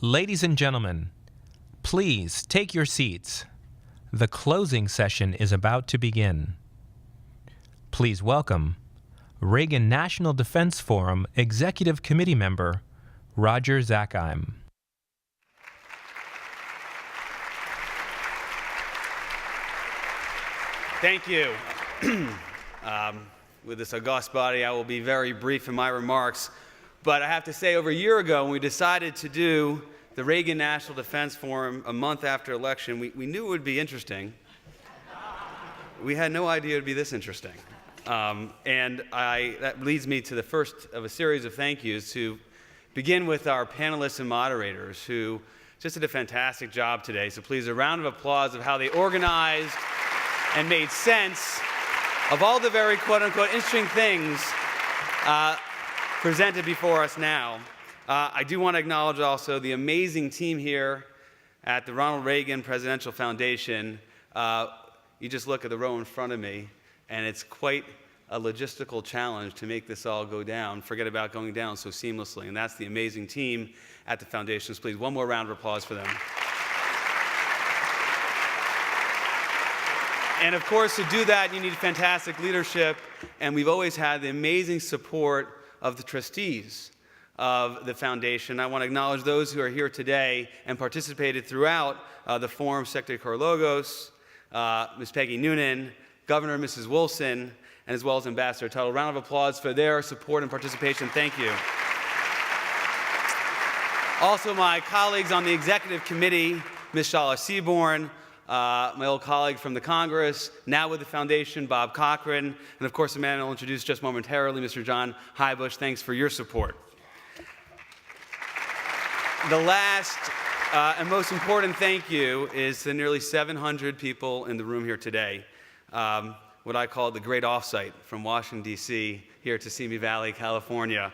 Ladies and gentlemen, please take your seats. The closing session is about to begin. Please welcome Reagan National Defense Forum Executive Committee member, Roger Zakheim. Thank you. With this august body, I will be very brief in my remarks. But I have to say, over a year ago, when we decided to do the Reagan National Defense Forum a month after election, we knew it would be interesting. We had no idea it would be this interesting. That leads me to the first of a series of thank yous, to begin with our panelists and moderators who just did a fantastic job today. So please, a round of applause of how they organized and made sense of all the very quote-unquote interesting things presented before us now. I do want to acknowledge also the amazing team here at the Ronald Reagan Presidential Foundation. You just look at the row in front of me, and it's quite a logistical challenge to make this all go down, forget about going down so seamlessly, and that's the amazing team at the foundations. Please, one more round of applause for them. And of course, to do that, you need fantastic leadership, and we've always had the amazing support of the trustees of the foundation. I want to acknowledge those who are here today and participated throughout the forum: Secretary Korologos, Ms. Peggy Noonan, Governor Mrs. Wilson, and as well as Ambassador Tuttle. A round of applause for their support and participation. Thank you. Also, my colleagues on the executive committee, Ms. Shala Seaborn, my old colleague from the Congress, now with the Foundation, Bob Cochran, and of course the man I'll introduce just momentarily, Mr. John Heybusch. Thanks for your support. The last and most important thank you is to the nearly 700 people in the room here today. What I call the great offsite from Washington, D.C., here to Simi Valley, California.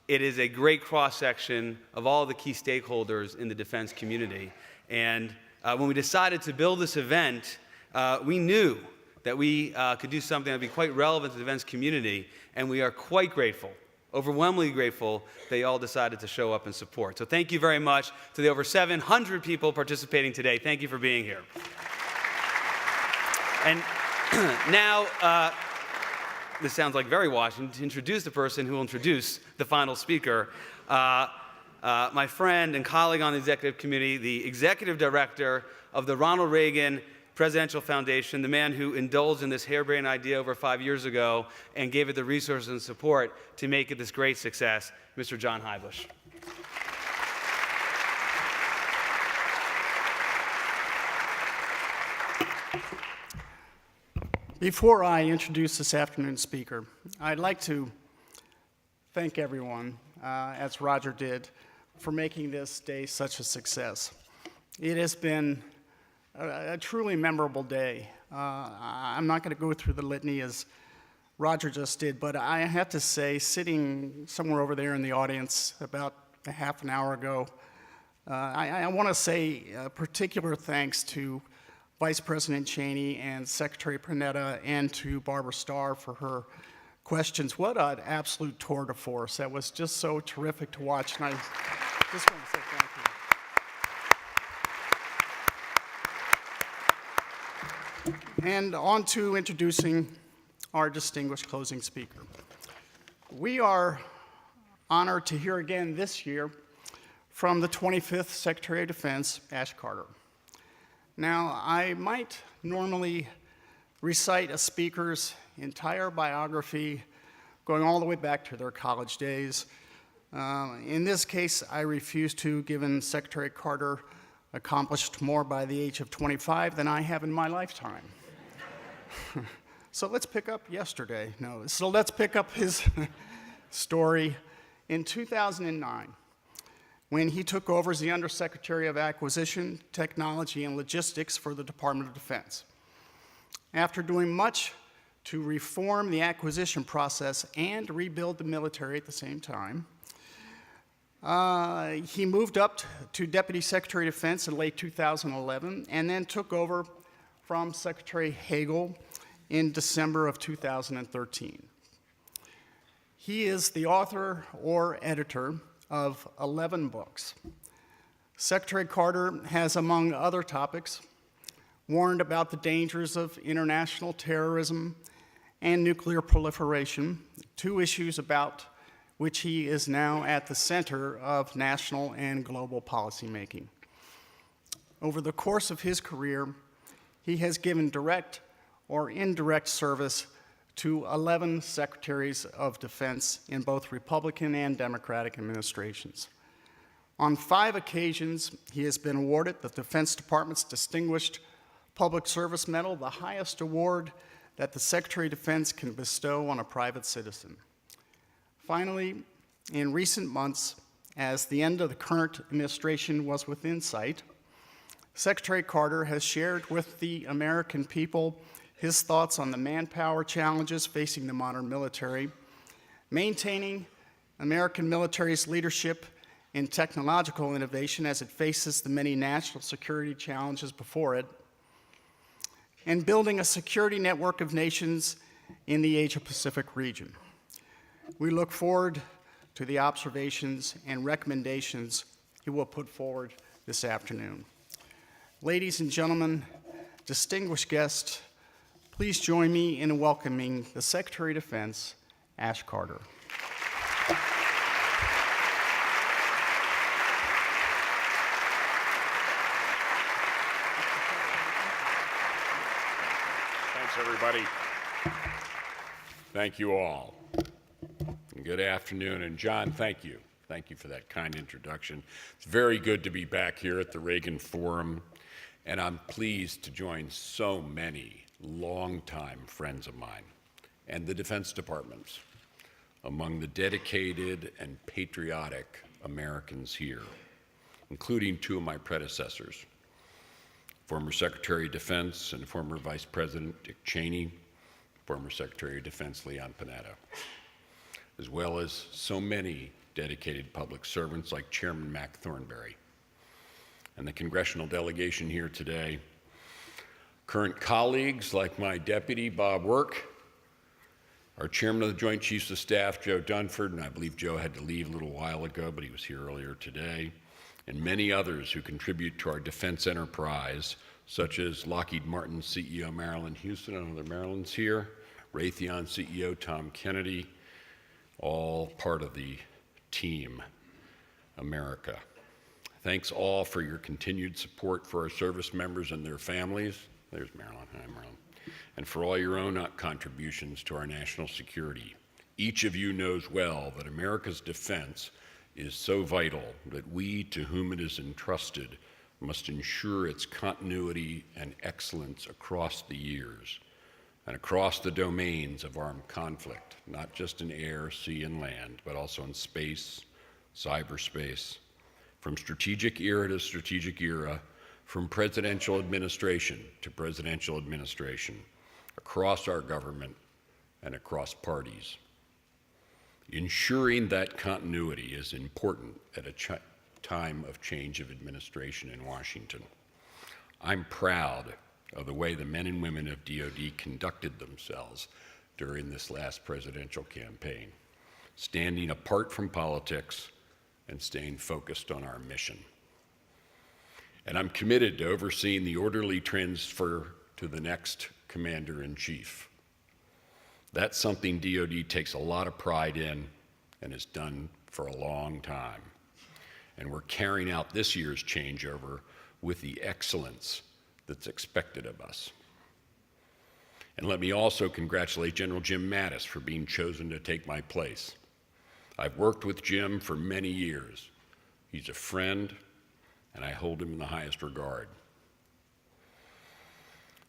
It is a great cross-section of all the key stakeholders in the defense community. And when we decided to build this event, we knew that we could do something that would be quite relevant to the defense community, and we are quite grateful, overwhelmingly grateful, that you all decided to show up and support. So thank you very much to the over 700 people participating today. Thank you for being here. And now, this sounds like very Washington, to introduce the person who will introduce the final speaker. My friend and colleague on the executive committee, the executive director of the Ronald Reagan Presidential Foundation, the man who indulged in this harebrained idea over 5 years ago and gave it the resources and support to make it this great success, Mr. John Heybusch. Before I introduce this afternoon's speaker, I'd like to thank everyone, as Roger did, for making this day such a success. It has been a truly memorable day. I'm not going to go through the litany as Roger just did, but I have to say, sitting somewhere over there in the audience about a half an hour ago, I want to say particular thanks to Vice President Cheney and Secretary Panetta, and to Barbara Starr for her questions. What an absolute tour de force. That was just so terrific to watch, and I just want to say thank you. And on to introducing our distinguished closing speaker. We are honored to hear again this year from the 25th Secretary of Defense, Ash Carter. Now, I might normally recite a speaker's entire biography going all the way back to their college days. In this case, I refuse to, given Secretary Carter accomplished more by the age of 25 than I have in my lifetime. So let's pick up yesterday. So let's pick up his story in 2009. When he took over as the Undersecretary of Acquisition, Technology, and Logistics for the Department of Defense. After doing much to reform the acquisition process and rebuild the military at the same time, he moved up to Deputy Secretary of Defense in late 2011, and then took over from Secretary Hagel in December of 2013. He is the author or editor of 11 books, Secretary Carter has, among other topics, warned about the dangers of international terrorism and nuclear proliferation, two issues about which he is now at the center of national and global policymaking. Over the course of his career, he has given direct or indirect service to 11 secretaries of defense in both Republican and Democratic administrations. On 5 occasions, he has been awarded the Defense Department's Distinguished Public Service Medal, the highest award that the Secretary of Defense can bestow on a private citizen. Finally, in recent months, as the end of the current administration was within sight, Secretary Carter has shared with the American people his thoughts on the manpower challenges facing the modern military, maintaining American military's leadership in technological innovation as it faces the many national security challenges before it, and building a security network of nations in the Asia-Pacific region. We look forward to the observations and recommendations he will put forward this afternoon. Ladies and gentlemen, distinguished guests, please join me in welcoming the Secretary of Defense, Ash Carter. Thanks, everybody. Thank you all. And good afternoon. And John, thank you. Thank you for that kind introduction. It's very good to be back here at the Reagan Forum, and I'm pleased to join so many longtime friends of mine and the Defense Department's among the dedicated and patriotic Americans here, including 2 of my predecessors, former Secretary of Defense and former Vice President Dick Cheney, former Secretary of Defense Leon Panetta, as well as so many dedicated public servants like Chairman Mac Thornberry, and the congressional delegation here today, current colleagues like my deputy, Bob Work, our chairman of the Joint Chiefs of Staff, Joe Dunford, and I believe Joe had to leave a little while ago, but he was here earlier today, and many others who contribute to our defense enterprise, such as Lockheed Martin CEO Marilyn Houston, I know that Marilyn's here, Raytheon CEO Tom Kennedy, all part of the Team America. Thanks all for your continued support for our service members and their families. There's Marilyn. Hi, Marilyn. And for all your own contributions to our national security. Each of you knows well that America's defense is so vital that we, to whom it is entrusted, must ensure its continuity and excellence across the years and across the domains of armed conflict, not just in air, sea, and land, but also in space, cyberspace, from strategic era to strategic era, from presidential administration to presidential administration, across our government and across parties. Ensuring that continuity is important at a time of change of administration in Washington. I'm proud of the way the men and women of DoD conducted themselves during this last presidential campaign, standing apart from politics and staying focused on our mission. And I'm committed to overseeing the orderly transfer to the next commander-in-chief. That's something DoD takes a lot of pride in and has done for a long time. And we're carrying out this year's changeover with the excellence that's expected of us. And let me also congratulate General Jim Mattis for being chosen to take my place. I've worked with Jim for many years. He's a friend, and I hold him in the highest regard.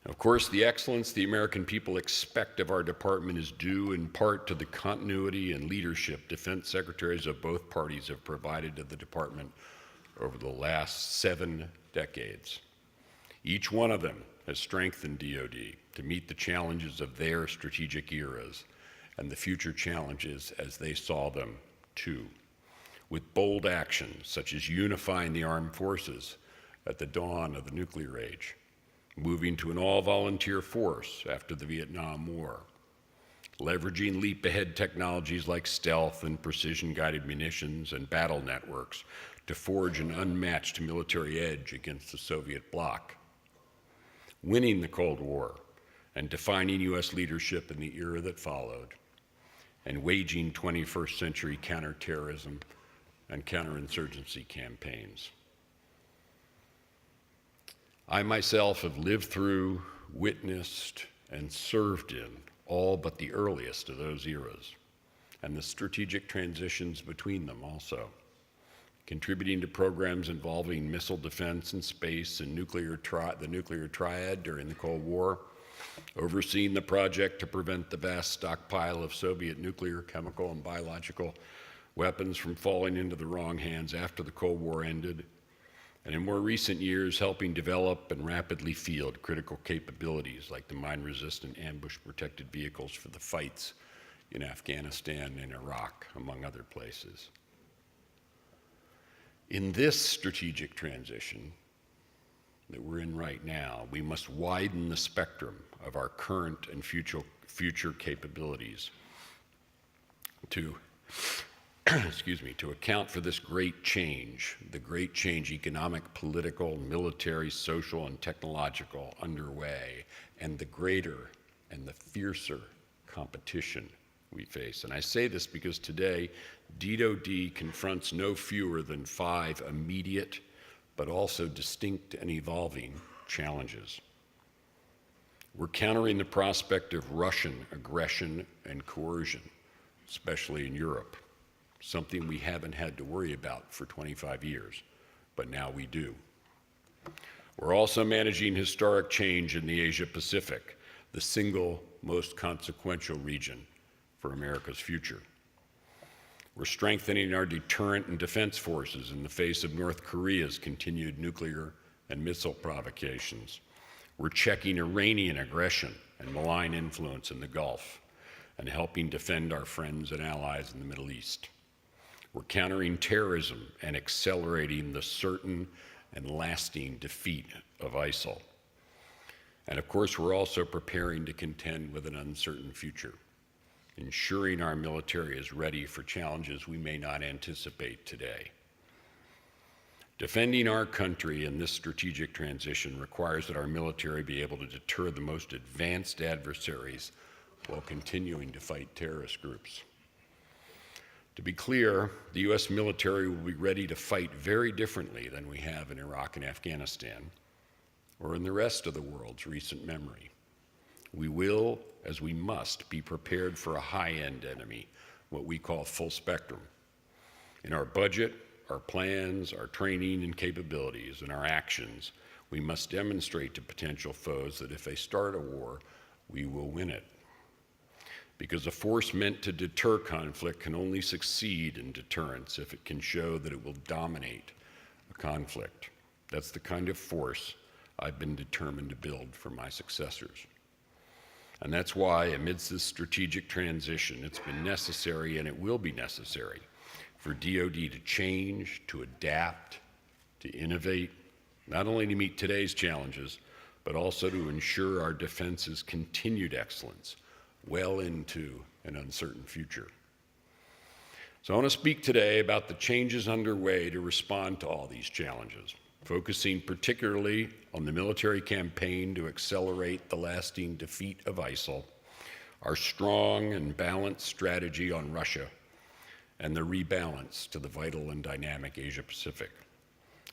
Of course, the excellence the American people expect of our department is due in part to the continuity and leadership defense secretaries of both parties have provided to the department over the last 7 decades. Each one of them has strengthened DoD to meet the challenges of their strategic eras and the future challenges as they saw them too, with bold actions such as unifying the armed forces at the dawn of the nuclear age, moving to an all-volunteer force after the Vietnam War, leveraging leap-ahead technologies like stealth and precision-guided munitions and battle networks to forge an unmatched military edge against the Soviet bloc, winning the Cold War and defining U.S. leadership in the era that followed, and waging 21st century counterterrorism and counterinsurgency campaigns. I myself have lived through, witnessed, and served in all but the earliest of those eras, and the strategic transitions between them also, contributing to programs involving missile defense and space and the nuclear triad during the Cold War, overseeing the project to prevent the vast stockpile of Soviet nuclear, chemical, and biological weapons from falling into the wrong hands after the Cold War ended, and in more recent years, helping develop and rapidly field critical capabilities like the mine-resistant ambush-protected vehicles for the fights in Afghanistan and Iraq, among other places. In this strategic transition that we're in right now, we must widen the spectrum of our current and future capabilities to to account for this great change, the great change economic, political, military, social, and technological underway, and the greater and the fiercer competition we face. And I say this because today, DoD confronts no fewer than 5 immediate, but also distinct and evolving challenges. We're countering the prospect of Russian aggression and coercion, especially in Europe, something we haven't had to worry about for 25 years, but now we do. We're also managing historic change in the Asia-Pacific, the single most consequential region for America's future. We're strengthening our deterrent and defense forces in the face of North Korea's continued nuclear and missile provocations. We're checking Iranian aggression and malign influence in the Gulf and helping defend our friends and allies in the Middle East. We're countering terrorism and accelerating the certain and lasting defeat of ISIL. And of course, we're also preparing to contend with an uncertain future, ensuring our military is ready for challenges we may not anticipate today. Defending our country in this strategic transition requires that our military be able to deter the most advanced adversaries while continuing to fight terrorist groups. To be clear, the U.S. military will be ready to fight very differently than we have in Iraq and Afghanistan, or in the rest of the world's recent memory. We will, as we must, be prepared for a high-end enemy, what we call full spectrum. In our budget, our plans, our training and capabilities, and our actions, we must demonstrate to potential foes that if they start a war, we will win it. Because a force meant to deter conflict can only succeed in deterrence if it can show that it will dominate a conflict. That's the kind of force I've been determined to build for my successors. And that's why, amidst this strategic transition, it's been necessary, and it will be necessary, for DoD to change, to adapt, to innovate, not only to meet today's challenges, but also to ensure our defense's continued excellence well into an uncertain future. So I want to speak today about the changes underway to respond to all these challenges, focusing particularly on the military campaign to accelerate the lasting defeat of ISIL, our strong and balanced strategy on Russia, and the rebalance to the vital and dynamic Asia-Pacific.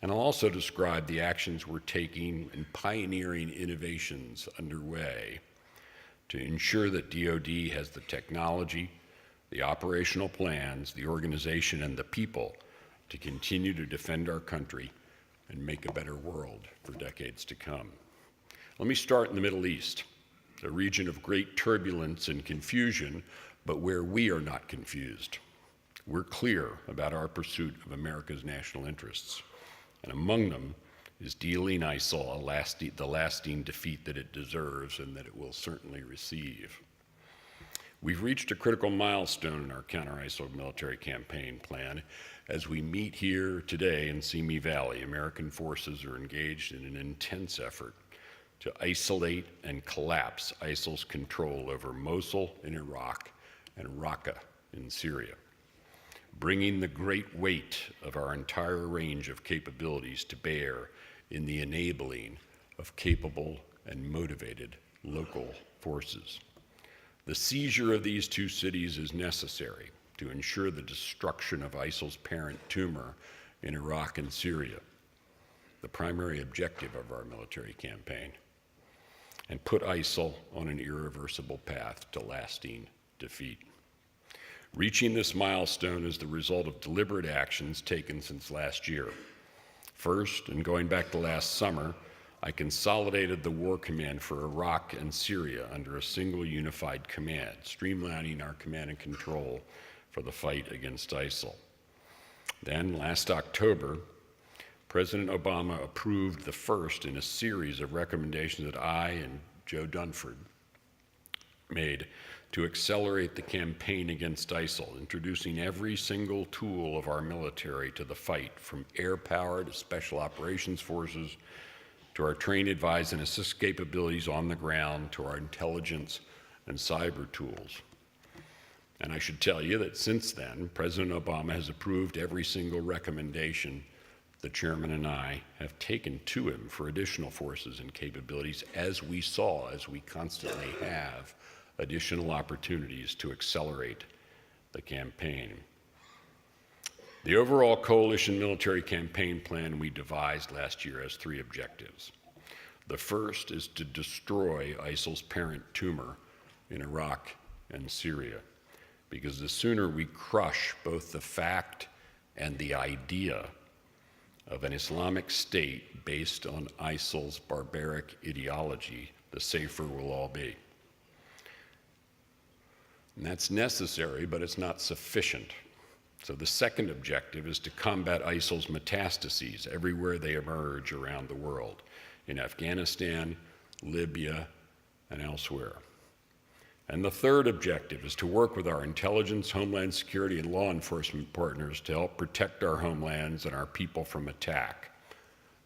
And I'll also describe the actions we're taking and pioneering innovations underway to ensure that DoD has the technology, the operational plans, the organization, and the people to continue to defend our country and make a better world for decades to come. Let me start in the Middle East, a region of great turbulence and confusion, but where we are not confused. We're clear about our pursuit of America's national interests, and among them is dealing ISIL the lasting defeat that it deserves and that it will certainly receive. We've reached a critical milestone in our counter-ISIL military campaign plan. As we meet here today in Simi Valley, American forces are engaged in an intense effort to isolate and collapse ISIL's control over Mosul in Iraq and Raqqa in Syria, bringing the great weight of our entire range of capabilities to bear in the enabling of capable and motivated local forces. The seizure of these two cities is necessary to ensure the destruction of ISIL's parent tumor in Iraq and Syria, the primary objective of our military campaign, and put ISIL on an irreversible path to lasting defeat. Reaching this milestone is the result of deliberate actions taken since last year. First, and going back to last summer, I consolidated the War Command for Iraq and Syria under a single unified command, streamlining our command and control for the fight against ISIL. Then, last October, President Obama approved the first in a series of recommendations that I and Joe Dunford made to accelerate the campaign against ISIL, introducing every single tool of our military to the fight, from air power to special operations forces, to our train, advise, and assist capabilities on the ground, to our intelligence and cyber tools. And I should tell you that since then, President Obama has approved every single recommendation the chairman and I have taken to him for additional forces and capabilities, as we constantly have additional opportunities to accelerate the campaign. The overall coalition military campaign plan we devised last year has three objectives. The first is to destroy ISIL's parent tumor in Iraq and Syria, because the sooner we crush both the fact and the idea of an Islamic State based on ISIL's barbaric ideology, the safer we'll all be. And that's necessary, but it's not sufficient. So the second objective is to combat ISIL's metastases everywhere they emerge around the world, in Afghanistan, Libya, and elsewhere. And the third objective is to work with our intelligence, homeland security, and law enforcement partners to help protect our homelands and our people from attack.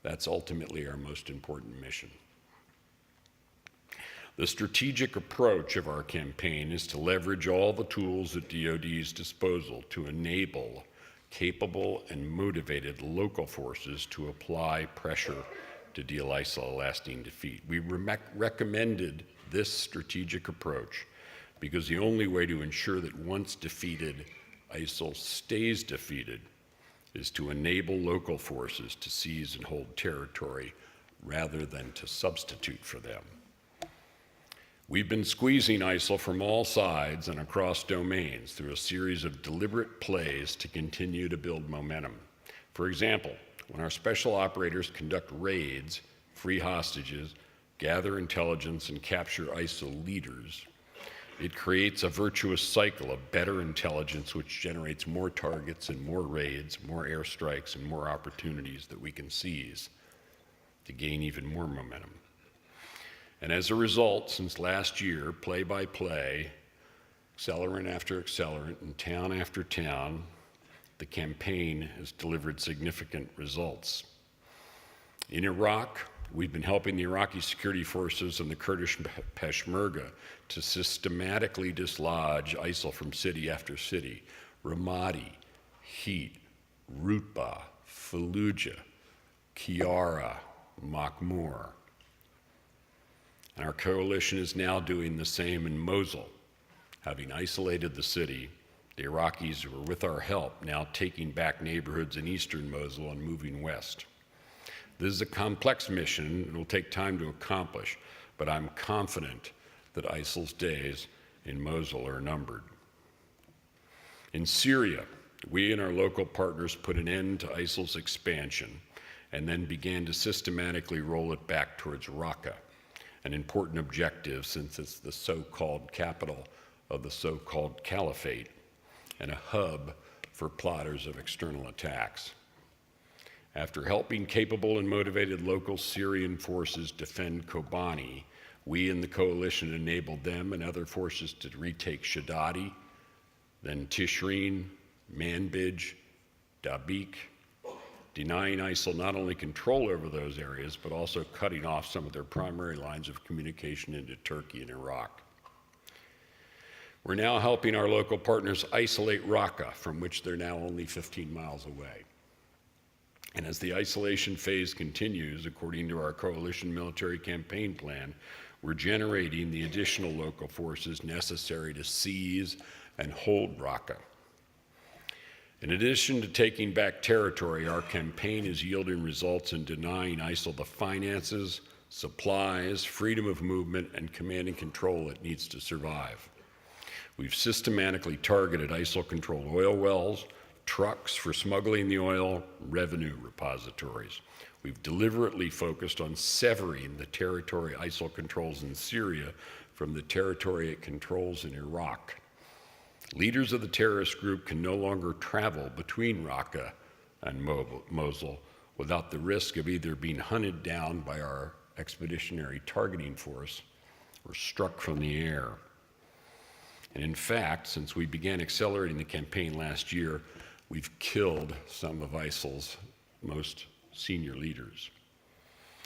That's ultimately our most important mission. The strategic approach of our campaign is to leverage all the tools at DoD's disposal to enable capable and motivated local forces to apply pressure to deal ISIL a lasting defeat. We recommended this strategic approach because the only way to ensure that once defeated, ISIL stays defeated is to enable local forces to seize and hold territory rather than to substitute for them. We've been squeezing ISIL from all sides and across domains through a series of deliberate plays to continue to build momentum. For example, when our special operators conduct raids, free hostages, gather intelligence, and capture ISIL leaders, it creates a virtuous cycle of better intelligence, which generates more targets and more raids, more airstrikes, and more opportunities that we can seize to gain even more momentum. And as a result, since last year, play by play, accelerant after accelerant, and town after town, the campaign has delivered significant results. In Iraq, we've been helping the Iraqi security forces and the Kurdish Peshmerga to systematically dislodge ISIL from city after city: Ramadi, Heat, Rutba, Fallujah, Kiara, Makhmur. And our coalition is now doing the same in Mosul. Having isolated the city, the Iraqis were, with our help, now taking back neighborhoods in eastern Mosul and moving west. This is a complex mission and will take time to accomplish, but I'm confident that ISIL's days in Mosul are numbered. In Syria, we and our local partners put an end to ISIL's expansion and then began to systematically roll it back towards Raqqa, an important objective since it's the so-called capital of the so-called caliphate and a hub for plotters of external attacks. After helping capable and motivated local Syrian forces defend Kobani, we in the coalition enabled them and other forces to retake Shadadi, then Tishreen, Manbij, Dabiq, denying ISIL not only control over those areas, but also cutting off some of their primary lines of communication into Turkey and Iraq. We're now helping our local partners isolate Raqqa, from which they're now only 15 miles away. And as the isolation phase continues, according to our coalition military campaign plan, we're generating the additional local forces necessary to seize and hold Raqqa. In addition to taking back territory, our campaign is yielding results in denying ISIL the finances, supplies, freedom of movement, and command and control it needs to survive. We've systematically targeted ISIL-controlled oil wells, trucks for smuggling the oil, revenue repositories. We've deliberately focused on severing the territory ISIL controls in Syria from the territory it controls in Iraq. Leaders of the terrorist group can no longer travel between Raqqa and Mosul without the risk of either being hunted down by our expeditionary targeting force or struck from the air. And in fact, since we began accelerating the campaign last year, we've killed some of ISIL's most senior leaders.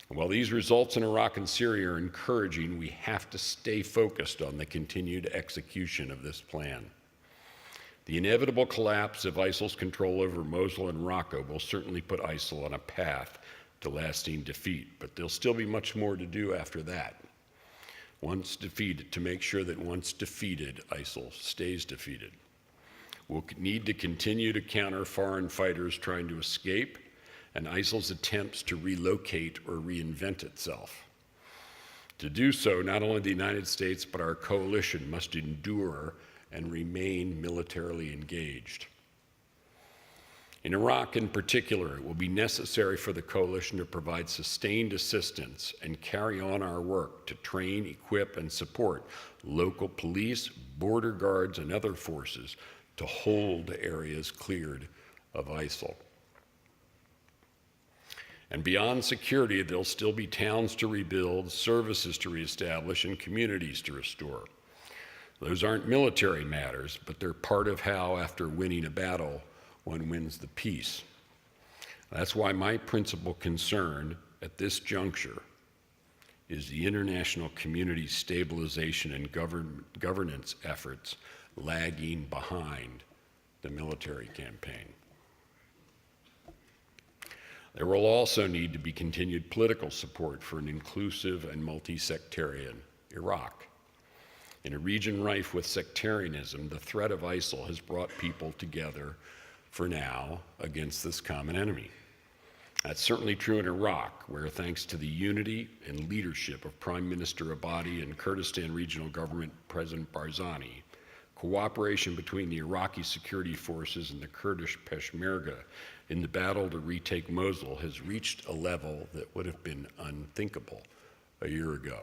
And while these results in Iraq and Syria are encouraging, we have to stay focused on the continued execution of this plan. The inevitable collapse of ISIL's control over Mosul and Raqqa will certainly put ISIL on a path to lasting defeat, but there'll still be much more to do after that. Once defeated, to make sure that once defeated, ISIL stays defeated. We'll need to continue to counter foreign fighters trying to escape and ISIL's attempts to relocate or reinvent itself. To do so, not only the United States, but our coalition must endure and remain militarily engaged. In Iraq in particular, it will be necessary for the coalition to provide sustained assistance and carry on our work to train, equip, and support local police, border guards, and other forces to hold areas cleared of ISIL. And beyond security, there'll still be towns to rebuild, services to reestablish, and communities to restore. Those aren't military matters, but they're part of how, after winning a battle, one wins the peace. That's why my principal concern at this juncture is the international community's stabilization and governance efforts lagging behind the military campaign. There will also need to be continued political support for an inclusive and multi-sectarian Iraq. In a region rife with sectarianism, the threat of ISIL has brought people together for now against this common enemy. That's certainly true in Iraq, where thanks to the unity and leadership of Prime Minister Abadi and Kurdistan Regional Government President Barzani, cooperation between the Iraqi security forces and the Kurdish Peshmerga in the battle to retake Mosul has reached a level that would have been unthinkable a year ago.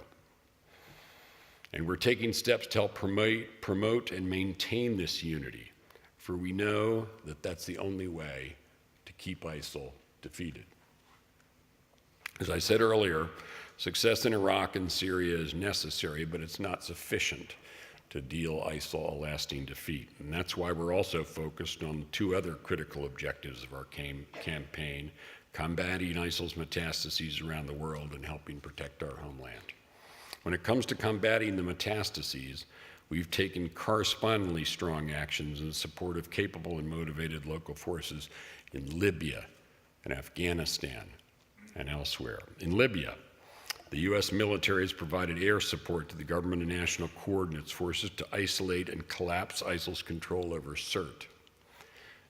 And we're taking steps to help promote and maintain this unity, for we know that that's the only way to keep ISIL defeated. As I said earlier, success in Iraq and Syria is necessary, but it's not sufficient to deal ISIL a lasting defeat. And that's why we're also focused on two other critical objectives of our campaign, combating ISIL's metastases around the world and helping protect our homeland. When it comes to combating the metastases, we've taken correspondingly strong actions in support of capable and motivated local forces in Libya and Afghanistan and elsewhere. In Libya, the U.S. military has provided air support to the government and national coordinates forces to isolate and collapse ISIL's control over Sirte.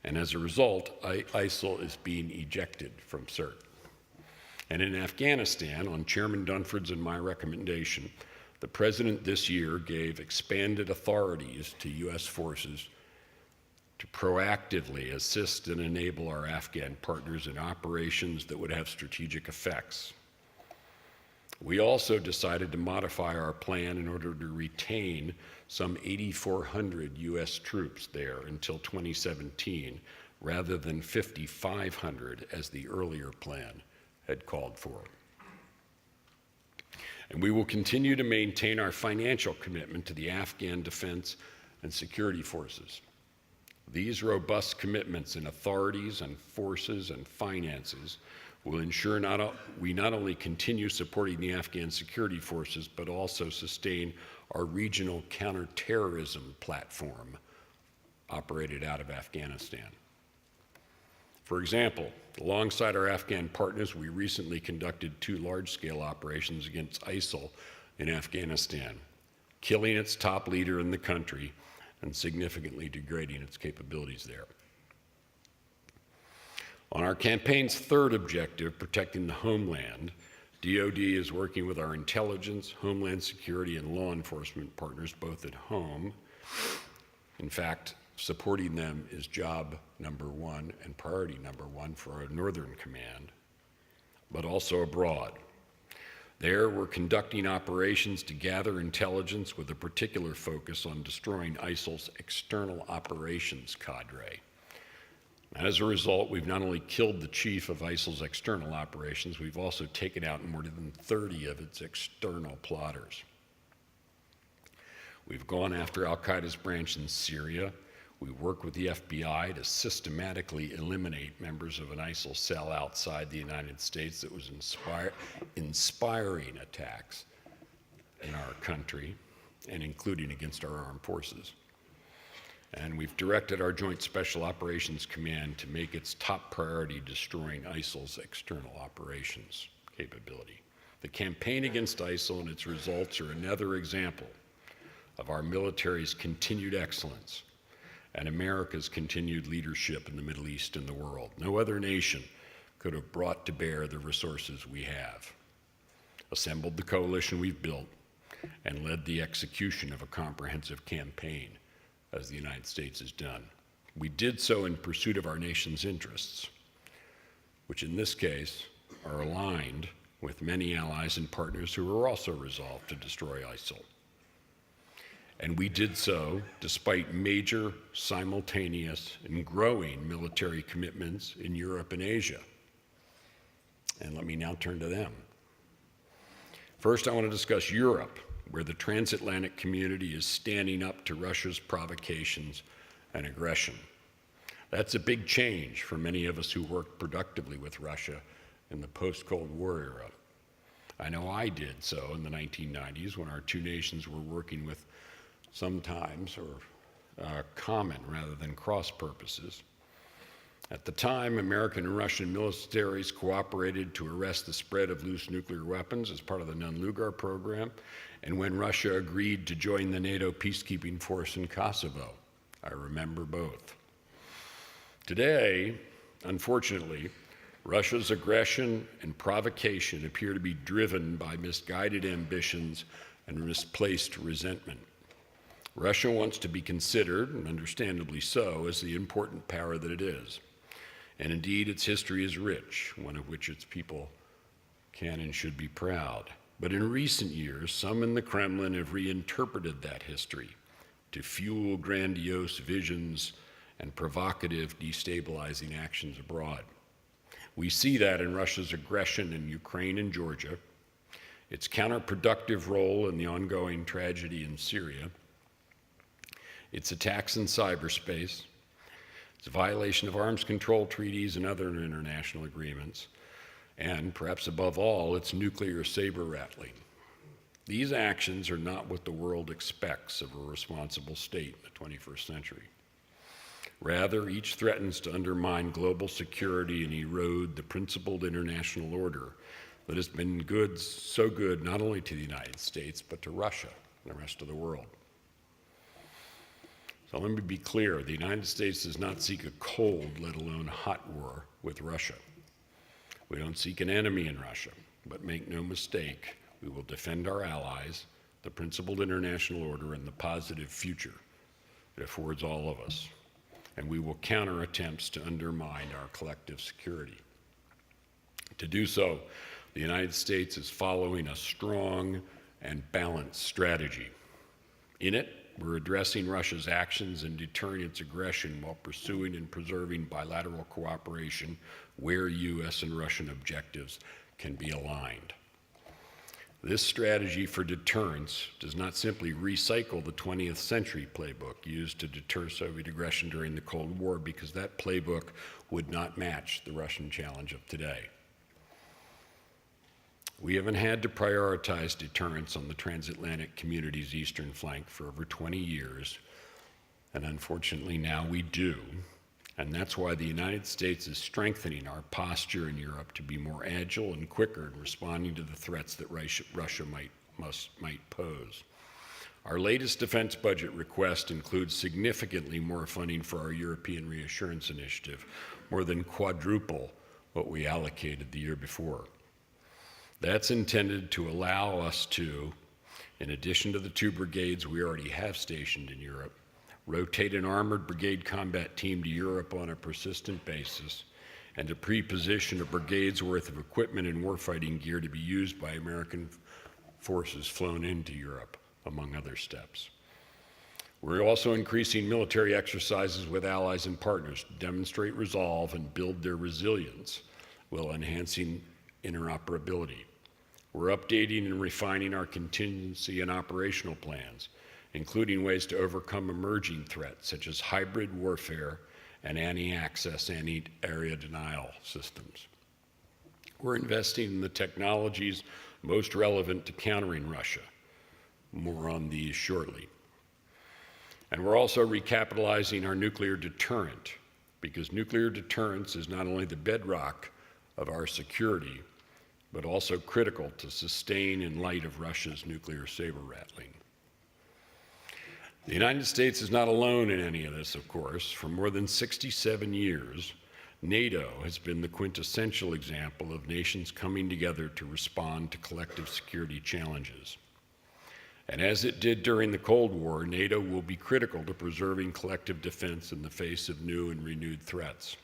And as a result, ISIL is being ejected from Sirte. And in Afghanistan, on Chairman Dunford's and my recommendation, the President this year gave expanded authorities to U.S. forces to proactively assist and enable our Afghan partners in operations that would have strategic effects. We also decided to modify our plan in order to retain some 8,400 U.S. troops there until 2017, rather than 5,500 as the earlier plan had called for. And we will continue to maintain our financial commitment to the Afghan defense and security forces. These robust commitments in authorities and forces and finances will ensure we not only continue supporting the Afghan security forces, but also sustain our regional counterterrorism platform operated out of Afghanistan. For example, alongside our Afghan partners, we recently conducted 2 large-scale operations against ISIL in Afghanistan, killing its top leader in the country and significantly degrading its capabilities there. On our campaign's 3rd objective, protecting the homeland, DoD is working with our intelligence, homeland security, and law enforcement partners both at home. In fact, supporting them is job number 1 and priority number 1 for our Northern Command, but also abroad. There, we're conducting operations to gather intelligence with a particular focus on destroying ISIL's external operations cadre. As a result, we've not only killed the chief of ISIL's external operations, we've also taken out more than 30 of its external plotters. We've gone after al-Qaeda's branch in Syria. We work with the FBI to systematically eliminate members of an ISIL cell outside the United States that was inspiring attacks in our country, and including against our armed forces. And we've directed our Joint Special Operations Command to make its top priority destroying ISIL's external operations capability. The campaign against ISIL and its results are another example of our military's continued excellence and America's continued leadership in the Middle East and the world. No other nation could have brought to bear the resources we have, assembled the coalition we've built, and led the execution of a comprehensive campaign as the United States has done. We did so in pursuit of our nation's interests, which in this case are aligned with many allies and partners who are also resolved to destroy ISIL. And we did so despite major, simultaneous, and growing military commitments in Europe and Asia. And let me now turn to them. First, I want to discuss Europe, where the transatlantic community is standing up to Russia's provocations and aggression. That's a big change for many of us who worked productively with Russia in the post-Cold War era. I know I did so in the 1990s when our 2 nations were working with sometimes or common rather than cross purposes. At the time, American and Russian militaries cooperated to arrest the spread of loose nuclear weapons as part of the Nunn-Lugar program, and when Russia agreed to join the NATO peacekeeping force in Kosovo. I remember both. Today, unfortunately, Russia's aggression and provocation appear to be driven by misguided ambitions and misplaced resentment. Russia wants to be considered, and understandably so, as the important power that it is. And indeed, its history is rich, one of which its people can and should be proud. But in recent years, some in the Kremlin have reinterpreted that history to fuel grandiose visions and provocative, destabilizing actions abroad. We see that in Russia's aggression in Ukraine and Georgia, its counterproductive role in the ongoing tragedy in Syria, its attacks in cyberspace, its violation of arms control treaties and other international agreements, and perhaps above all, its nuclear saber-rattling. These actions are not what the world expects of a responsible state in the 21st century. Rather, each threatens to undermine global security and erode the principled international order that has been good, so good not only to the United States, but to Russia and the rest of the world. So let me be clear, the United States does not seek a cold, let alone hot war with Russia. We don't seek an enemy in Russia, but make no mistake, we will defend our allies, the principled international order, and the positive future it affords all of us. And we will counter attempts to undermine our collective security. To do so, the United States is following a strong and balanced strategy. In it, we're addressing Russia's actions and deterring its aggression while pursuing and preserving bilateral cooperation where U.S. and Russian objectives can be aligned. This strategy for deterrence does not simply recycle the 20th century playbook used to deter Soviet aggression during the Cold War, because that playbook would not match the Russian challenge of today. We haven't had to prioritize deterrence on the transatlantic community's eastern flank for over 20 years, and unfortunately now we do. And that's why the United States is strengthening our posture in Europe to be more agile and quicker in responding to the threats that Russia might pose. Our latest defense budget request includes significantly more funding for our European Reassurance Initiative, more than quadruple what we allocated the year before. That's intended to allow us to, in addition to the 2 brigades we already have stationed in Europe, rotate an armored brigade combat team to Europe on a persistent basis, and to pre-position a brigade's worth of equipment and warfighting gear to be used by American forces flown into Europe, among other steps. We're also increasing military exercises with allies and partners to demonstrate resolve and build their resilience while enhancing interoperability. We're updating and refining our contingency and operational plans, including ways to overcome emerging threats such as hybrid warfare and anti-access, anti-area denial systems. We're investing in the technologies most relevant to countering Russia. More on these shortly. And we're also recapitalizing our nuclear deterrent, because nuclear deterrence is not only the bedrock of our security, but also critical to sustain in light of Russia's nuclear saber-rattling. The United States is not alone in any of this, of course. For more than 67 years, NATO has been the quintessential example of nations coming together to respond to collective security challenges. And as it did during the Cold War, NATO will be critical to preserving collective defense in the face of new and renewed threats.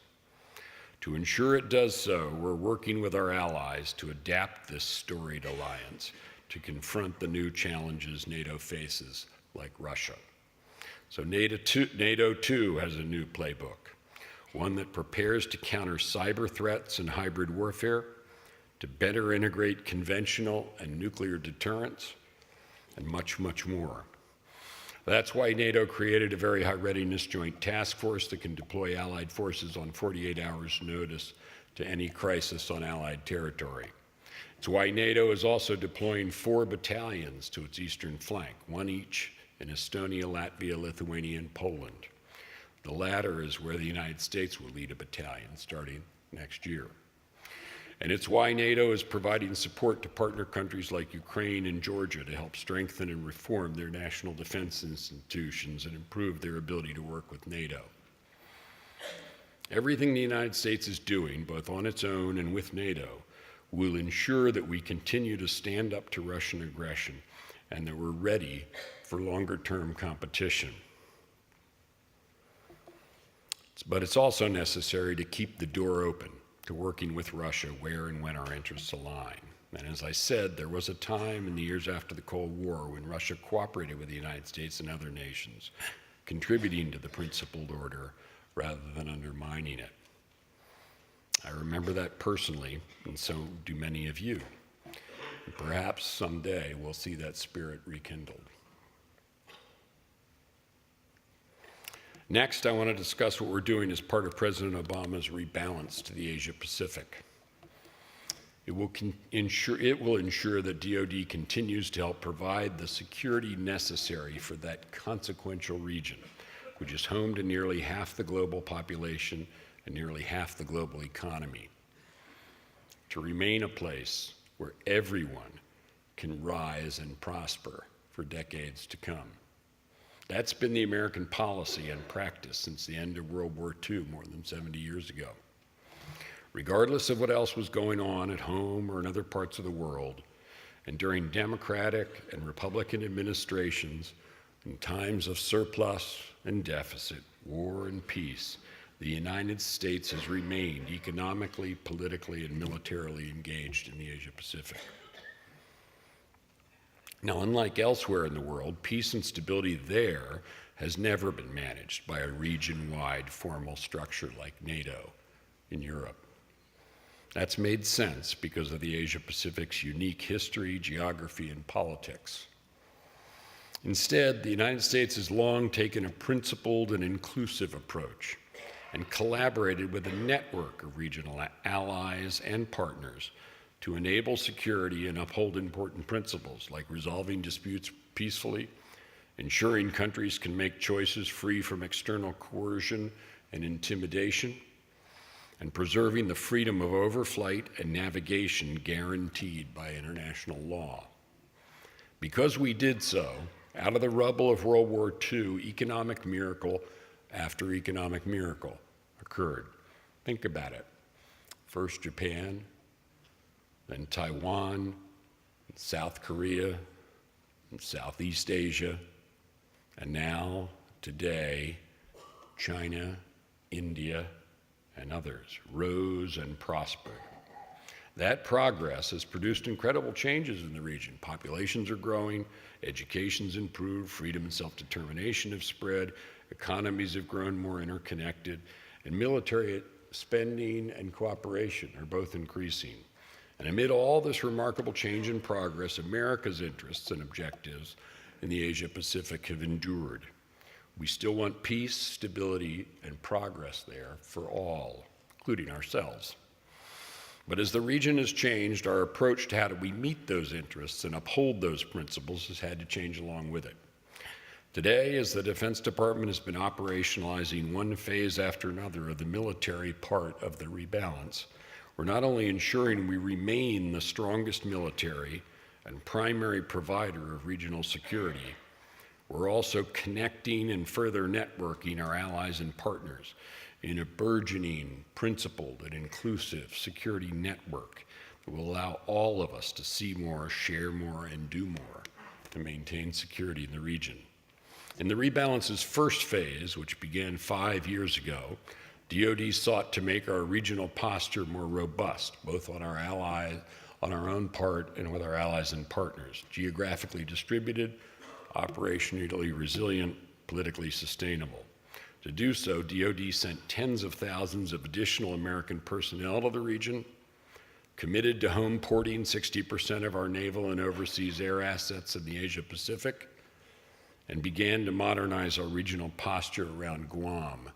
To ensure it does so, we're working with our allies to adapt this storied alliance to confront the new challenges NATO faces, like Russia. So NATO too has a new playbook, one that prepares to counter cyber threats and hybrid warfare, to better integrate conventional and nuclear deterrence, and much, much more. That's why NATO created a very high readiness joint task force that can deploy Allied forces on 48 hours notice to any crisis on Allied territory. It's why NATO is also deploying 4 battalions to its eastern flank, 1 each in Estonia, Latvia, Lithuania, and Poland. The latter is where the United States will lead a battalion starting next year. And it's why NATO is providing support to partner countries like Ukraine and Georgia to help strengthen and reform their national defense institutions and improve their ability to work with NATO. Everything the United States is doing, both on its own and with NATO, will ensure that we continue to stand up to Russian aggression and that we're ready for longer-term competition. But it's also necessary to keep the door open to working with Russia where and when our interests align. And as I said, there was a time in the years after the Cold War when Russia cooperated with the United States and other nations, contributing to the principled order rather than undermining it. I remember that personally, and so do many of you. And perhaps someday we'll see that spirit rekindled. Next, I want to discuss what we're doing as part of President Obama's rebalance to the Asia Pacific. It will ensure that DoD continues to help provide the security necessary for that consequential region, which is home to nearly half the global population and nearly half the global economy, to remain a place where everyone can rise and prosper for decades to come. That's been the American policy and practice since the end of World War II, more than 70 years ago. Regardless of what else was going on at home or in other parts of the world, and during Democratic and Republican administrations, in times of surplus and deficit, war and peace, the United States has remained economically, politically, and militarily engaged in the Asia Pacific. Now, unlike elsewhere in the world, peace and stability there has never been managed by a region-wide formal structure like NATO in Europe. That's made sense because of the Asia-Pacific's unique history, geography, and politics. Instead, the United States has long taken a principled and inclusive approach and collaborated with a network of regional allies and partners to enable security and uphold important principles like resolving disputes peacefully, ensuring countries can make choices free from external coercion and intimidation, and preserving the freedom of overflight and navigation guaranteed by international law. Because we did so, out of the rubble of World War II, economic miracle after economic miracle occurred. Think about it. First Japan, then Taiwan, South Korea, and Southeast Asia, and now, today, China, India, and others rose and prospered. That progress has produced incredible changes in the region. Populations are growing, education's improved, freedom and self-determination have spread, economies have grown more interconnected, and military spending and cooperation are both increasing. And amid all this remarkable change and progress, America's interests and objectives in the Asia-Pacific have endured. We still want peace, stability, and progress there for all, including ourselves. But as the region has changed, our approach to how do we meet those interests and uphold those principles has had to change along with it. Today, as the Defense Department has been operationalizing one phase after another of the military part of the rebalance, we're not only ensuring we remain the strongest military and primary provider of regional security, we're also connecting and further networking our allies and partners in a burgeoning, principled, and inclusive security network that will allow all of us to see more, share more, and do more to maintain security in the region. In the rebalance's first phase, which began 5 years ago, DoD sought to make our regional posture more robust, both on our own part and with our allies and partners, geographically distributed, operationally resilient, politically sustainable. To do so, DoD sent tens of thousands of additional American personnel to the region, committed to home porting 60% of our naval and overseas air assets in the Asia Pacific, and began to modernize our regional posture around Guam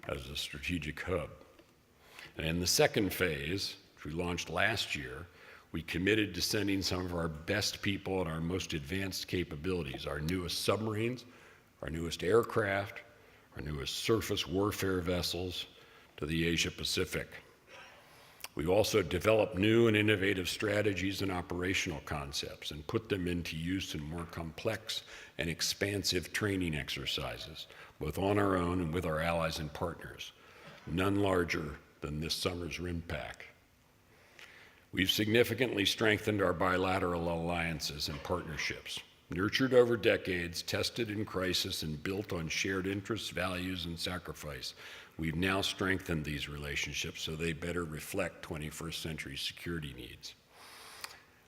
as a strategic hub. And in the second phase, which we launched last year, we committed to sending some of our best people and our most advanced capabilities, our newest submarines, our newest aircraft, our newest surface warfare vessels, to the Asia Pacific. We've also developed new and innovative strategies and operational concepts and put them into use in more complex and expansive training exercises, both on our own and with our allies and partners, none larger than this summer's RIMPAC. We've significantly strengthened our bilateral alliances and partnerships, nurtured over decades, tested in crisis, and built on shared interests, values, and sacrifice. We've now strengthened these relationships so they better reflect 21st century security needs.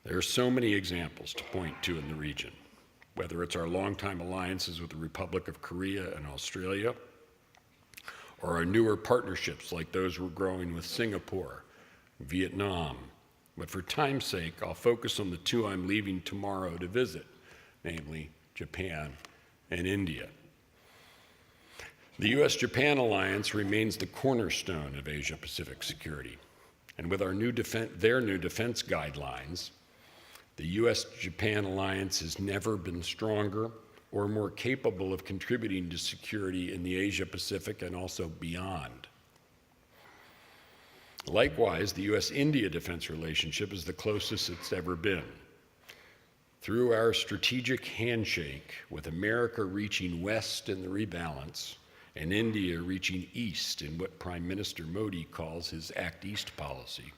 There are so many examples to point to in the region, whether it's our longtime alliances with the Republic of Korea and Australia, or our newer partnerships like those we're growing with Singapore, Vietnam. But for time's sake, I'll focus on the two I'm leaving tomorrow to visit, namely Japan and India. The U.S.-Japan alliance remains the cornerstone of Asia-Pacific security. And with their new defense guidelines, the U.S.-Japan alliance has never been stronger or more capable of contributing to security in the Asia-Pacific and also beyond. Likewise, the U.S.-India defense relationship is the closest it's ever been. Through our strategic handshake, with America reaching west in the rebalance and India reaching east in what Prime Minister Modi calls his Act East policy,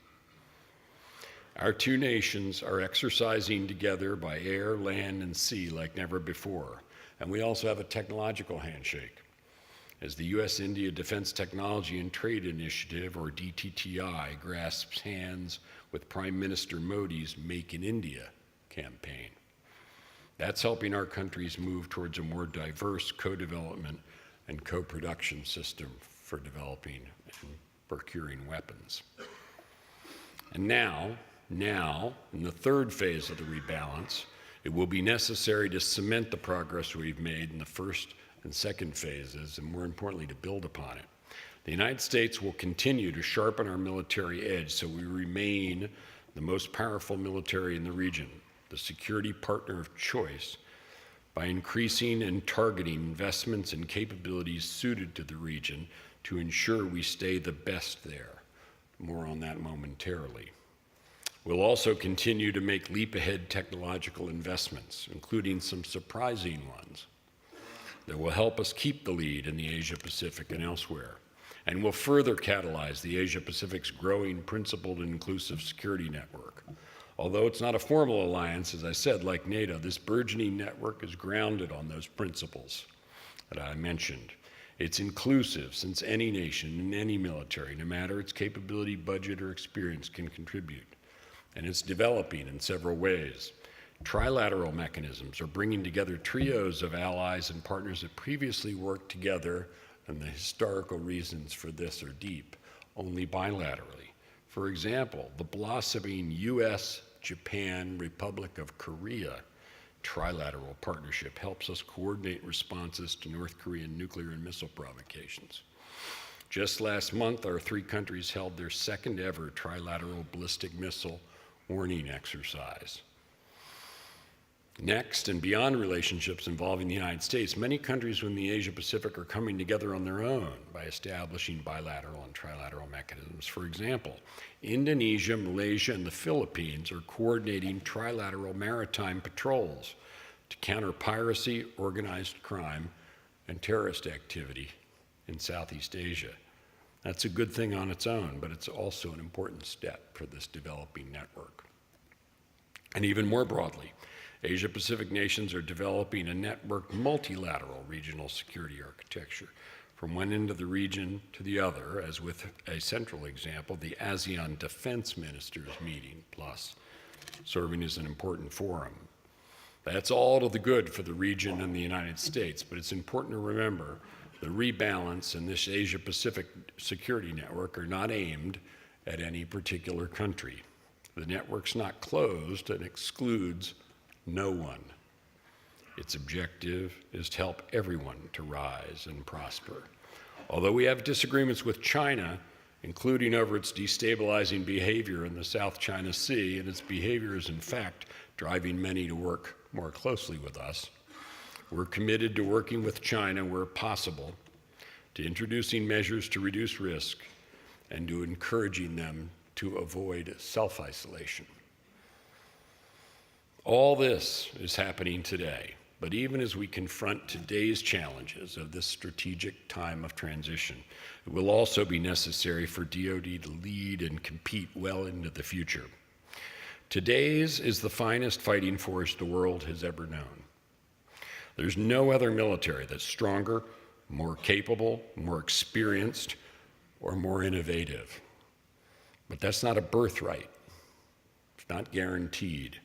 our two nations are exercising together by air, land, and sea like never before. And we also have a technological handshake, as the U.S.-India Defense Technology and Trade Initiative, or DTTI, grasps hands with Prime Minister Modi's Make in India campaign. That's helping our countries move towards a more diverse co-development and co-production system for developing and procuring weapons. And now, in the third phase of the rebalance, it will be necessary to cement the progress we've made in the first and second phases, and more importantly, to build upon it. The United States will continue to sharpen our military edge so we remain the most powerful military in the region, the security partner of choice, by increasing and targeting investments and capabilities suited to the region to ensure we stay the best there. More on that momentarily. We'll also continue to make leap-ahead technological investments, including some surprising ones, that will help us keep the lead in the Asia-Pacific and elsewhere, and will further catalyze the Asia-Pacific's growing principled and inclusive security network. Although it's not a formal alliance, as I said, like NATO, this burgeoning network is grounded on those principles that I mentioned. It's inclusive, since any nation and any military, no matter its capability, budget, or experience, can contribute. And it's developing in several ways. Trilateral mechanisms are bringing together trios of allies and partners that previously worked together, and the historical reasons for this are deep, only bilaterally. For example, the blossoming U.S.-Japan Republic of Korea trilateral partnership helps us coordinate responses to North Korean nuclear and missile provocations. Just last month, our three countries held their second ever trilateral ballistic missile warning exercise. Next, and beyond relationships involving the United States, many countries within the Asia-Pacific are coming together on their own by establishing bilateral and trilateral mechanisms. For example, Indonesia, Malaysia, and the Philippines are coordinating trilateral maritime patrols to counter piracy, organized crime, and terrorist activity in Southeast Asia. That's a good thing on its own, but it's also an important step for this developing network. And even more broadly, Asia-Pacific nations are developing a networked multilateral regional security architecture from one end of the region to the other, as with a central example, the ASEAN Defense Ministers meeting, plus serving as an important forum. That's all to the good for the region and the United States, but it's important to remember the rebalance in this Asia-Pacific security network are not aimed at any particular country. The network's not closed and excludes no one. Its objective is to help everyone to rise and prosper. Although we have disagreements with China, including over its destabilizing behavior in the South China Sea, and its behavior is in fact driving many to work more closely with us, we're committed to working with China where possible, to introducing measures to reduce risk, and to encouraging them to avoid self-isolation. All this is happening today, but even as we confront today's challenges of this strategic time of transition, it will also be necessary for DoD to lead and compete well into the future. Today's is the finest fighting force the world has ever known. There's no other military that's stronger, more capable, more experienced, or more innovative. But that's not a birthright. It's not guaranteed.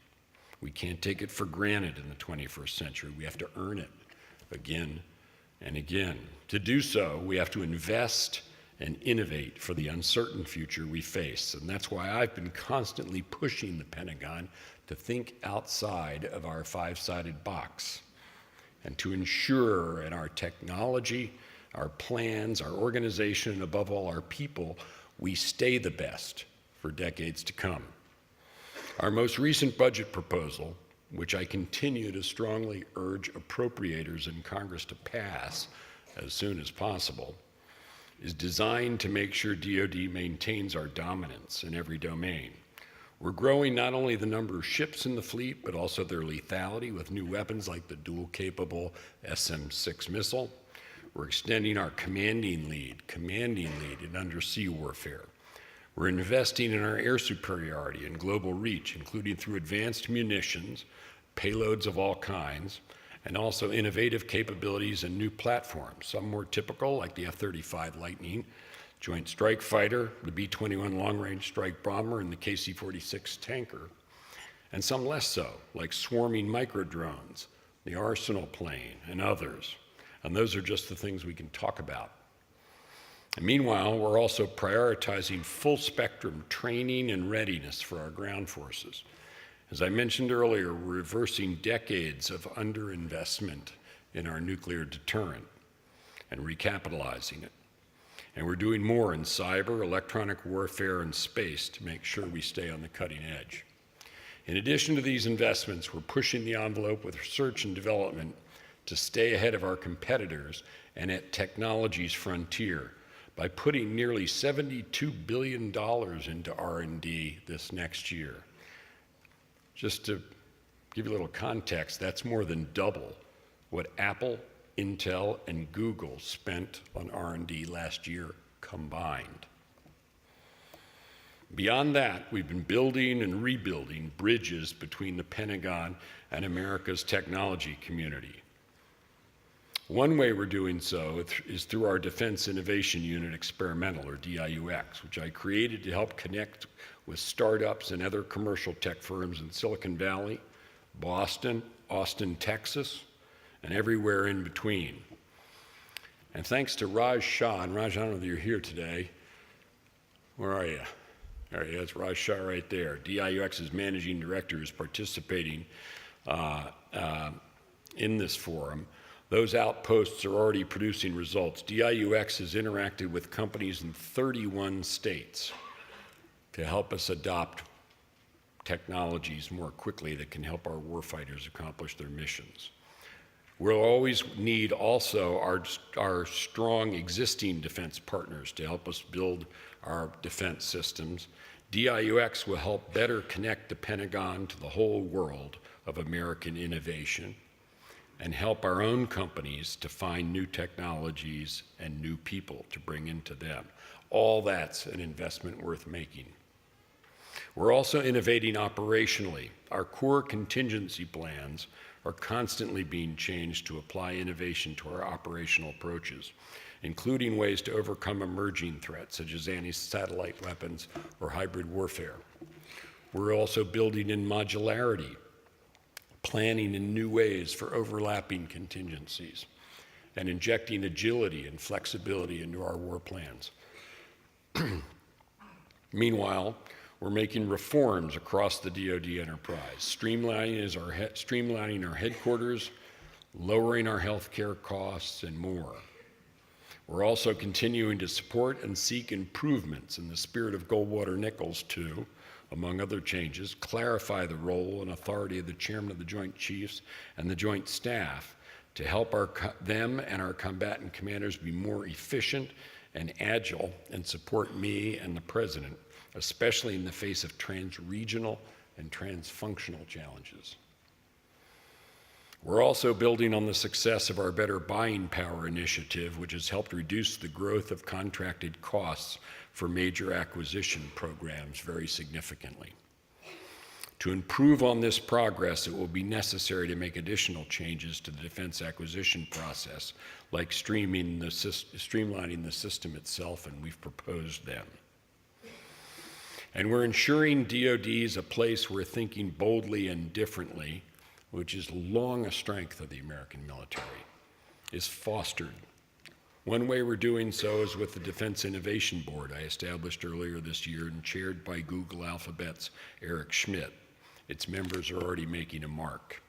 We can't take it for granted in the 21st century. We have to earn it again and again. To do so, we have to invest and innovate for the uncertain future we face. And that's why I've been constantly pushing the Pentagon to think outside of our five-sided box and to ensure in our technology, our plans, our organization, and above all, our people, we stay the best for decades to come. Our most recent budget proposal, which I continue to strongly urge appropriators in Congress to pass as soon as possible, is designed to make sure DoD maintains our dominance in every domain. We're growing not only the number of ships in the fleet, but also their lethality with new weapons like the dual-capable SM-6 missile. We're extending our commanding lead in undersea warfare. We're investing in our air superiority and global reach, including through advanced munitions, payloads of all kinds, and also innovative capabilities and new platforms, some more typical, like the F-35 Lightning, Joint Strike Fighter, the B-21 Long-Range Strike Bomber, and the KC-46 tanker, and some less so, like swarming microdrones, the Arsenal plane, and others. And those are just the things we can talk about. And meanwhile, we're also prioritizing full spectrum training and readiness for our ground forces. As I mentioned earlier, we're reversing decades of underinvestment in our nuclear deterrent and recapitalizing it. And we're doing more in cyber, electronic warfare, and space to make sure we stay on the cutting edge. In addition to these investments, we're pushing the envelope with research and development to stay ahead of our competitors and at technology's frontier by putting nearly $72 billion into R&D this next year. Just to give you a little context, that's more than double what Apple, Intel, and Google spent on R&D last year combined. Beyond that, we've been building and rebuilding bridges between the Pentagon and America's technology community. One way we're doing so is through our Defense Innovation Unit Experimental, or DIUX, which I created to help connect with startups and other commercial tech firms in Silicon Valley, Boston, Austin, Texas, and everywhere in between. And thanks to Raj Shah, and Raj, I don't know if you're here today. Where are you? There he is, Raj Shah right there. DIUX's managing director is participating in this forum. Those outposts are already producing results. DIUX has interacted with companies in 31 states to help us adopt technologies more quickly that can help our warfighters accomplish their missions. We'll always need also our strong existing defense partners to help us build our defense systems. DIUX will help better connect the Pentagon to the whole world of American innovation and help our own companies to find new technologies and new people to bring into them. All that's an investment worth making. We're also innovating operationally. Our core contingency plans are constantly being changed to apply innovation to our operational approaches, including ways to overcome emerging threats such as anti-satellite weapons or hybrid warfare. We're also building in modularity, planning in new ways for overlapping contingencies, and injecting agility and flexibility into our war plans. Meanwhile, we're making reforms across the DoD enterprise, streamlining our headquarters, lowering our healthcare costs, and more. We're also continuing to support and seek improvements in the spirit of Goldwater-Nichols to, among other changes, clarify the role and authority of the Chairman of the Joint Chiefs and the Joint Staff to help them and our combatant commanders be more efficient and agile and support me and the President, especially in the face of trans-regional and trans-functional challenges. We're also building on the success of our Better Buying Power initiative, which has helped reduce the growth of contracted costs for major acquisition programs very significantly. To improve on this progress, it will be necessary to make additional changes to the defense acquisition process, like streamlining the system itself, and we've proposed them. And we're ensuring DoD is a place where thinking boldly and differently, which is long a strength of the American military, is fostered. One way we're doing so is with the Defense Innovation Board I established earlier this year and chaired by Google Alphabet's Eric Schmidt. Its members are already making a mark.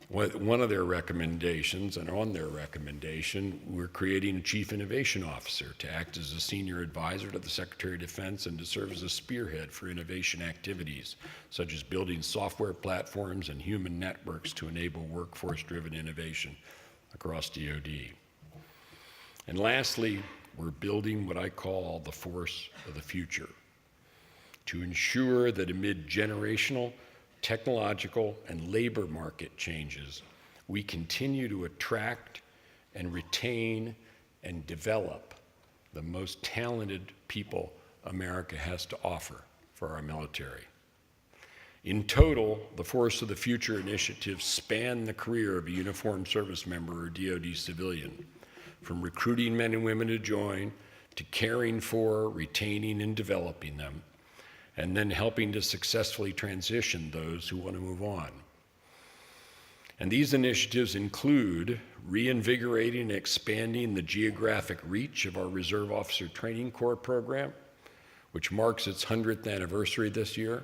One of their recommendations, and on their recommendation, we're creating a Chief Innovation Officer to act as a senior advisor to the Secretary of Defense and to serve as a spearhead for innovation activities, such as building software platforms and human networks to enable workforce-driven innovation across DoD. And lastly, we're building what I call the force of the future to ensure that amid generational, technological, and labor market changes, we continue to attract and retain and develop the most talented people America has to offer for our military. In total, the Force of the Future initiatives span the career of a uniformed service member or DoD civilian, from recruiting men and women to join, to caring for, retaining, and developing them, and then helping to successfully transition those who want to move on. And these initiatives include reinvigorating and expanding the geographic reach of our Reserve Officer Training Corps program, which marks its 100th anniversary this year,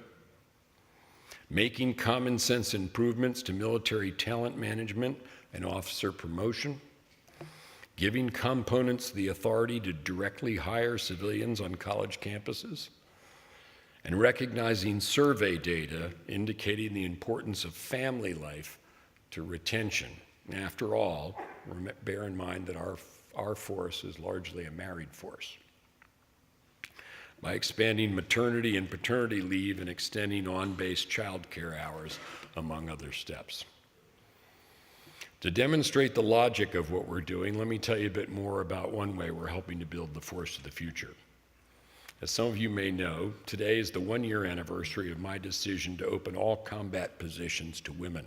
making common sense improvements to military talent management and officer promotion, giving components the authority to directly hire civilians on college campuses, and recognizing survey data indicating the importance of family life to retention. After all, bear in mind that our force is largely a married force. By expanding maternity and paternity leave and extending on-base child care hours, among other steps. To demonstrate the logic of what we're doing, let me tell you a bit more about one way we're helping to build the force of the future. As some of you may know, today is the one-year anniversary of my decision to open all combat positions to women.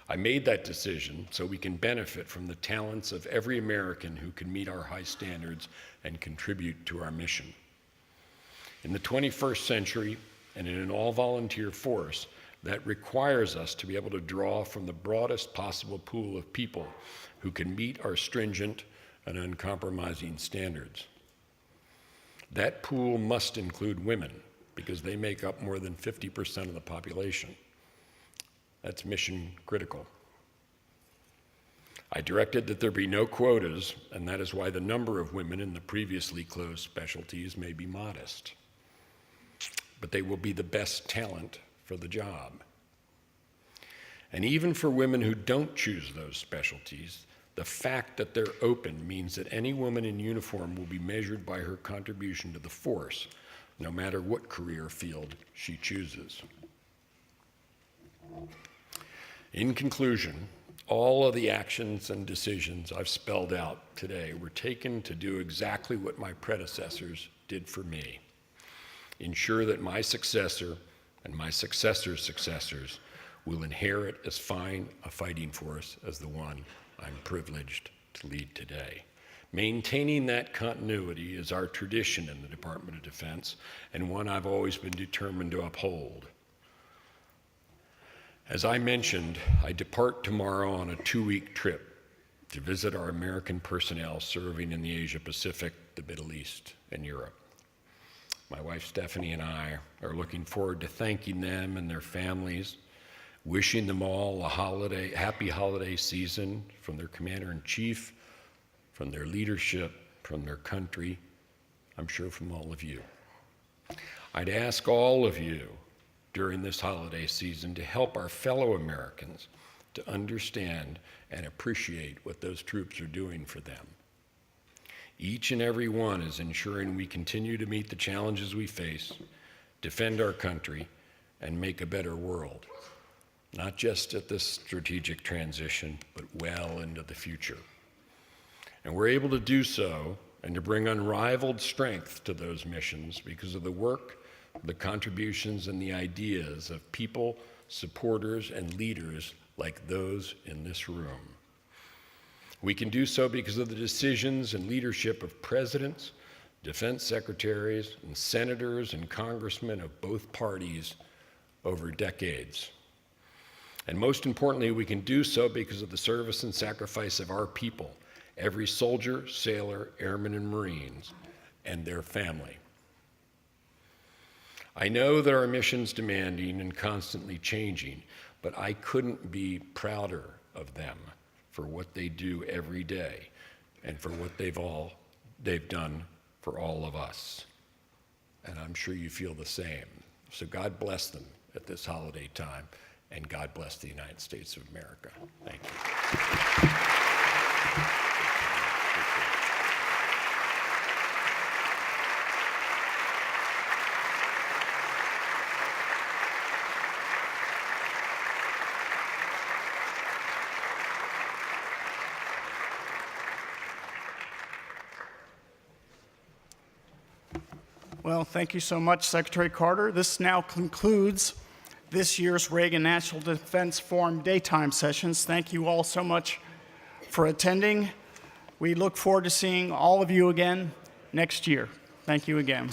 I made that decision so we can benefit from the talents of every American who can meet our high standards and contribute to our mission. In the 21st century, and in an all-volunteer force, that requires us to be able to draw from the broadest possible pool of people who can meet our stringent and uncompromising standards. That pool must include women, because they make up more than 50% of the population. That's mission critical. I directed that there be no quotas, and that is why the number of women in the previously closed specialties may be modest. But they will be the best talent for the job. And even for women who don't choose those specialties, the fact that they're open means that any woman in uniform will be measured by her contribution to the force, no matter what career field she chooses. In conclusion, all of the actions and decisions I've spelled out today were taken to do exactly what my predecessors did for me. Ensure that my successor and my successor's successors will inherit as fine a fighting force as the one I'm privileged to lead today. Maintaining that continuity is our tradition in the Department of Defense, and one I've always been determined to uphold. As I mentioned, I depart tomorrow on a 2-week trip to visit our American personnel serving in the Asia Pacific, the Middle East, and Europe. My wife Stephanie and I are looking forward to thanking them and their families, wishing them all a happy holiday season from their commander-in-chief, from their leadership, from their country, I'm sure from all of you. I'd ask all of you during this holiday season to help our fellow Americans to understand and appreciate what those troops are doing for them. Each and every one is ensuring we continue to meet the challenges we face, defend our country, and make a better world, not just at this strategic transition, but well into the future. And we're able to do so and to bring unrivaled strength to those missions because of the work, the contributions, and the ideas of people, supporters, and leaders like those in this room. We can do so because of the decisions and leadership of presidents, defense secretaries, and senators and congressmen of both parties over decades. And most importantly, we can do so because of the service and sacrifice of our people, every soldier, sailor, airman, and Marines, and their family. I know that our mission's demanding and constantly changing, but I couldn't be prouder of them for what they do every day and for what they've done for all of us. And I'm sure you feel the same. So God bless them at this holiday time, and God bless the United States of America. Thank you. Well, thank you so much, Secretary Carter. This now concludes this year's Reagan National Defense Forum daytime sessions. Thank you all so much for attending. We look forward to seeing all of you again next year. Thank you again.